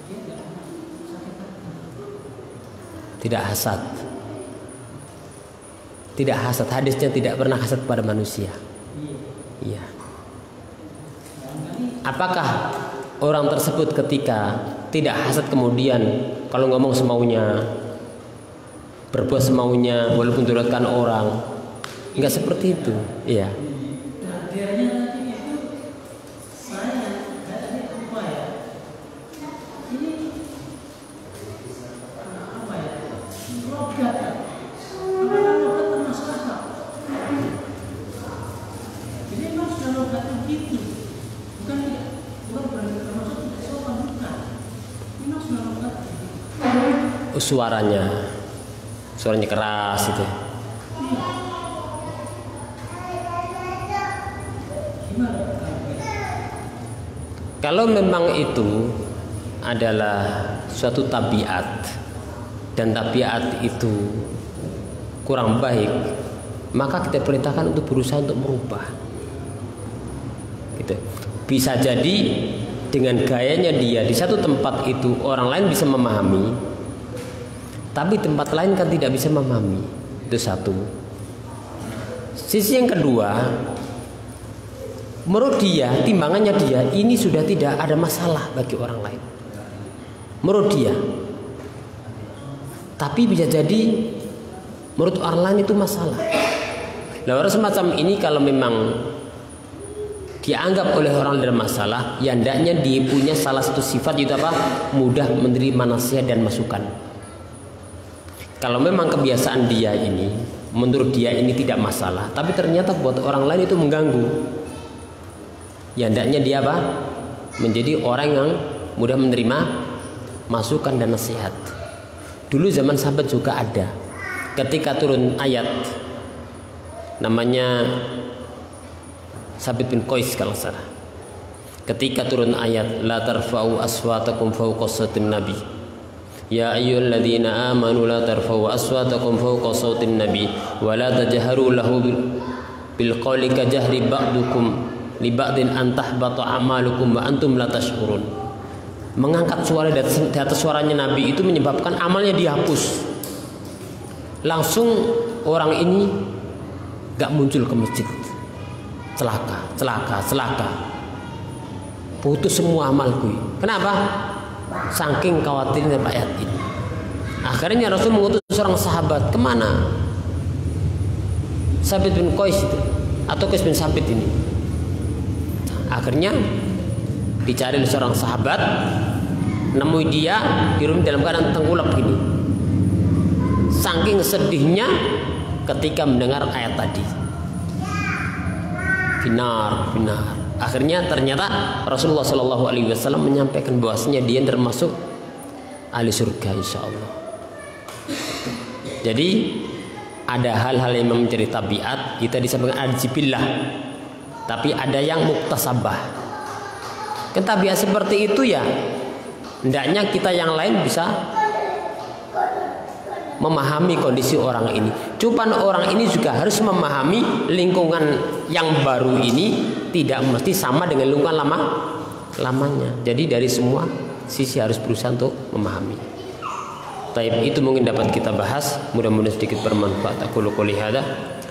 dia tidak pernah sakit hati. Tidak hasad. Tidak hasad, hadisnya tidak pernah hasad pada manusia. Iya. Apakah orang tersebut ketika tidak hasad kemudian kalau ngomong semaunya, berbuat semaunya walaupun dirugikan orang? Enggak seperti itu. Iya. Suaranya keras itu. Kalau memang itu adalah suatu tabiat dan tabiat itu kurang baik, maka kita perintahkan untuk berusaha untuk merubah. Gitu. Bisa jadi dengan gayanya dia di satu tempat itu orang lain bisa memahami, tapi tempat lain kan tidak bisa memahami. Itu satu. Sisi yang kedua, menurut dia, timbangannya dia, ini sudah tidak ada masalah bagi orang lain. Menurut dia. Tapi bisa jadi menurut orang lain itu masalah. Nah, orang semacam ini kalau memang dianggap oleh orang dalam masalah, ya hendaknya dia punya salah satu sifat, yaitu apa? Mudah menerima nasihat dan masukan. Kalau memang kebiasaan dia ini, menurut dia ini tidak masalah, tapi ternyata buat orang lain itu mengganggu, ya hendaknya dia apa? Menjadi orang yang mudah menerima masukan dan nasihat. Dulu zaman sahabat juga ada, ketika turun ayat namanya Sabit bin Qais kalau salah, ketika turun ayat la tarfa'u aswatakum fawqa sautin nabi. Ya ayyuhalladzina amanu la tarfa'u aswatakum fawqa sautin nabi wa la tajharu lahu bil qawli ka jahri ba'dukum li ba'din an tahbata a'malukum wa antum la tashkurun. Mengangkat suara di atas suaranya Nabi itu menyebabkan amalnya dihapus. Langsung orang ini gak muncul ke masjid. Celaka. Putus semua amalku. Kenapa? Saking khawatirnya ayat ini. Akhirnya Rasul mengutus seorang sahabat. Kemana? Sabit bin Qais itu, atau Qais bin Sabit ini. Akhirnya dicari oleh seorang sahabat, nemui dia di rumah dalam keadaan tengkulap gini. Saking sedihnya ketika mendengar ayat tadi. Finar. Akhirnya ternyata Rasulullah Shallallahu Alaihi Wasallam menyampaikan bahwasanya dia termasuk ahli surga insya Allah. Jadi ada hal-hal yang mencari tabiat kita disebutkan al-jibillah, tapi ada yang muktasabah. Tabiat seperti itu ya hendaknya kita yang lain bisa memahami kondisi orang ini. Cuman orang ini juga harus memahami lingkungan yang baru ini tidak mesti sama dengan lingkungan lamanya. Jadi dari semua sisi harus berusaha untuk memahami. Taib, itu mungkin dapat kita bahas. Mudah-mudahan sedikit bermanfaat. Aku qouli hadza.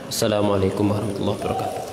Assalamualaikum warahmatullahi wabarakatuh.